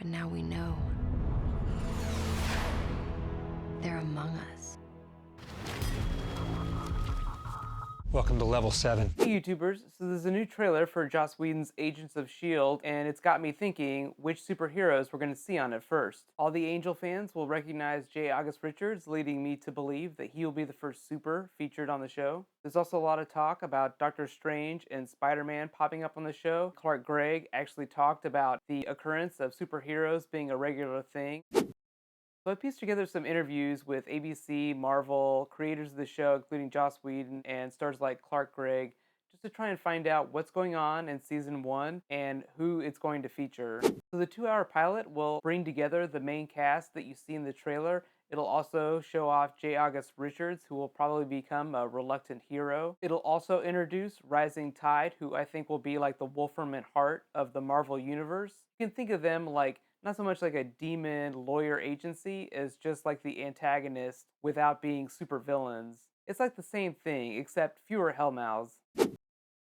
now we know they're among us. Welcome to Level 7. Hey YouTubers, so there's a new trailer for Joss Whedon's Agents of S.H.I.E.L.D. and it's got me thinking which superheroes we're going to see on it first. All the Angel fans will recognize J. August Richards, leading me to believe that he will be the first super featured on the show. There's also a lot of talk about Doctor Strange and Spider-Man popping up on the show. Clark Gregg actually talked about the occurrence of superheroes being a regular thing. So I pieced together some interviews with ABC, Marvel, creators of the show, including Joss Whedon and stars like Clark Gregg, just to try and find out what's going on in season one and who it's going to feature. So the 2-hour pilot will bring together the main cast that you see in the trailer. It'll also show off J. August Richards, who will probably become a reluctant hero. It'll also introduce Rising Tide, who I think will be like the Wolfram and Hart of the Marvel Universe. You can think of them like not so much like a demon lawyer agency as just like the antagonist without being super villains. It's like the same thing, except fewer hellmouths.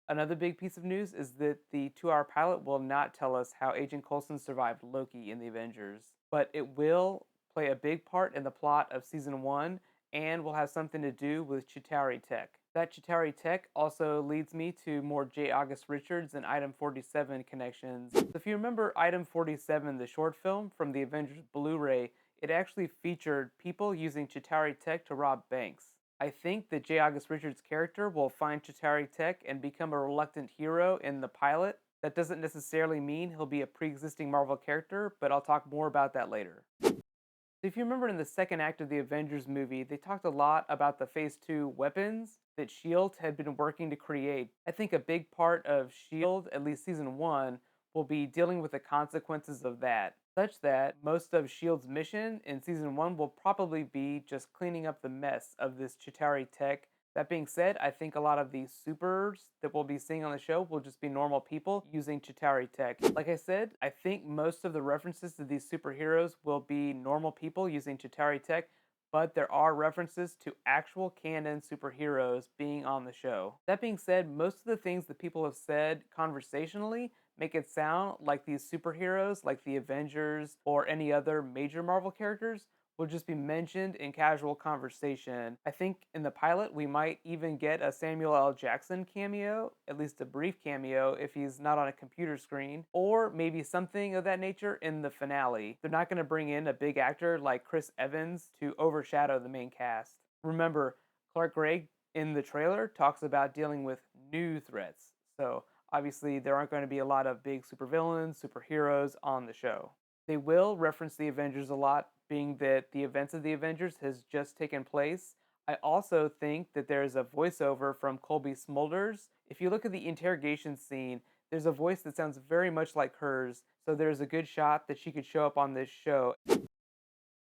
Another big piece of news is that the 2-hour pilot will not tell us how Agent Coulson survived Loki in the Avengers, but it will play a big part in the plot of season one and will have something to do with Chitauri Tech. That Chitauri Tech also leads me to more J. August Richards and Item 47 connections. So if you remember Item 47, the short film from the Avengers Blu-ray, it actually featured people using Chitauri Tech to rob banks. I think that J. August Richards' character will find Chitauri Tech and become a reluctant hero in the pilot. That doesn't necessarily mean he'll be a pre-existing Marvel character, but I'll talk more about that later. If you remember in the second act of the Avengers movie, they talked a lot about the Phase 2 weapons that S.H.I.E.L.D. had been working to create. I think a big part of S.H.I.E.L.D., at least season 1, will be dealing with the consequences of that, such that most of S.H.I.E.L.D.'s mission in season 1 will probably be just cleaning up the mess of this Chitauri Tech. That being said, I think a lot of these supers that we'll be seeing on the show will just be normal people using Chitauri Tech. Like I said, I think most of the references to these superheroes will be normal people using Chitauri Tech, but there are references to actual canon superheroes being on the show. That being said, most of the things that people have said conversationally make it sound like these superheroes, like the Avengers or any other major Marvel characters, will just be mentioned in casual conversation. I think in the pilot we might even get a Samuel L. Jackson cameo, at least a brief cameo if he's not on a computer screen, or maybe something of that nature in the finale. They're not going to bring in a big actor like Chris Evans to overshadow the main cast. Remember, Clark Gregg in the trailer talks about dealing with new threats, so obviously there aren't going to be a lot of big supervillains, superheroes on the show. They will reference the Avengers a lot, being that the events of the Avengers has just taken place. I also think that there's a voiceover from Colby Smulders. If you look at the interrogation scene, there's a voice that sounds very much like hers, so there's a good shot that she could show up on this show.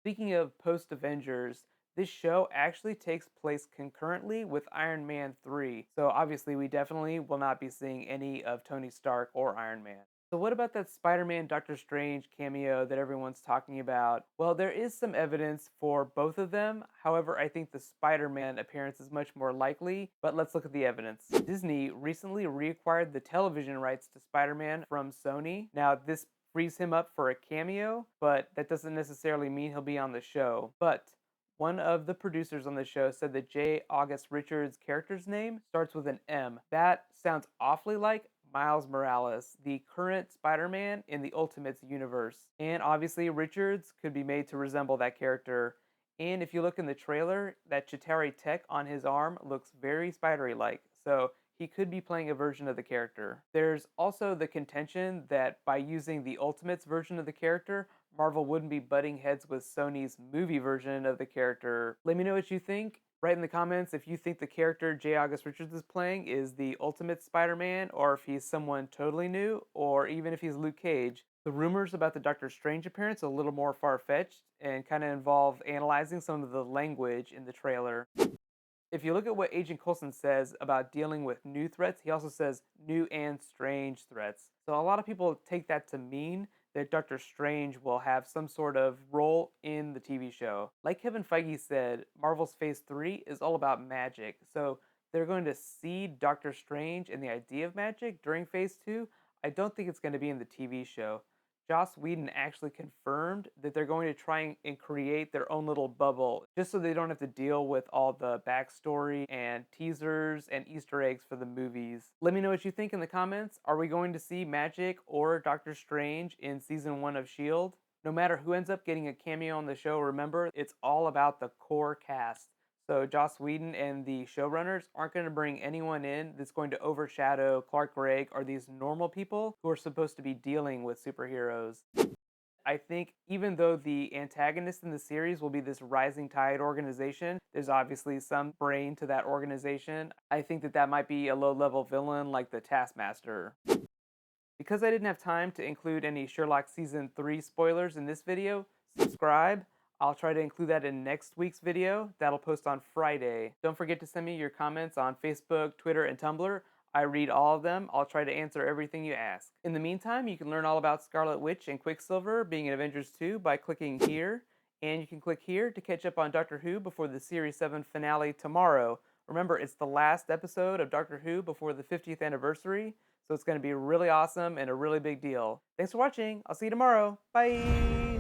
Speaking of post-Avengers, this show actually takes place concurrently with Iron Man 3, so obviously we definitely will not be seeing any of Tony Stark or Iron Man. So what about that Spider-Man Doctor Strange cameo that everyone's talking about? Well, there is some evidence for both of them. However, I think the Spider-Man appearance is much more likely, but let's look at the evidence. Disney recently reacquired the television rights to Spider-Man from Sony. Now, this frees him up for a cameo, but that doesn't necessarily mean he'll be on the show. But one of the producers on the show said that J. August Richards' character's name starts with an M. That sounds awfully like Miles Morales, the current Spider-Man in the Ultimates universe. And obviously, Richards could be made to resemble that character. And if you look in the trailer, that Chitauri Tech on his arm looks very spidery-like. So he could be playing a version of the character. There's also the contention that by using the Ultimates version of the character, Marvel wouldn't be butting heads with Sony's movie version of the character. Let me know what you think. Write in the comments if you think the character J. August Richards is playing is the Ultimate Spider-Man, or if he's someone totally new, or even if he's Luke Cage. The rumors about the Doctor Strange appearance are a little more far-fetched and kind of involve analyzing some of the language in the trailer. If you look at what Agent Coulson says about dealing with new threats, he also says new and strange threats. So a lot of people take that to mean that Doctor Strange will have some sort of role in the TV show. Like Kevin Feige said, Marvel's Phase 3 is all about magic. So they're going to seed Doctor Strange and the idea of magic during Phase 2. I don't think it's going to be in the TV show. Joss Whedon actually confirmed that they're going to try and create their own little bubble, just so they don't have to deal with all the backstory and teasers and Easter eggs for the movies. Let me know what you think in the comments. Are we going to see Magic or Doctor Strange in season 1 of S.H.I.E.L.D? No matter who ends up getting a cameo on the show, remember, it's all about the core cast. So Joss Whedon and the showrunners aren't going to bring anyone in that's going to overshadow Clark Gregg or these normal people who are supposed to be dealing with superheroes. I think even though the antagonist in the series will be this rising tide organization, there's obviously some brain to that organization. I think that might be a low-level villain like the Taskmaster. Because I didn't have time to include any Sherlock Season 3 spoilers in this video, subscribe. I'll try to include that in next week's video. That'll post on Friday. Don't forget to send me your comments on Facebook, Twitter, and Tumblr. I read all of them. I'll try to answer everything you ask. In the meantime, you can learn all about Scarlet Witch and Quicksilver being in Avengers 2 by clicking here. And you can click here to catch up on Doctor Who before the Series 7 finale tomorrow. Remember, it's the last episode of Doctor Who before the 50th anniversary, so it's going to be really awesome and a really big deal. Thanks for watching. I'll see you tomorrow. Bye!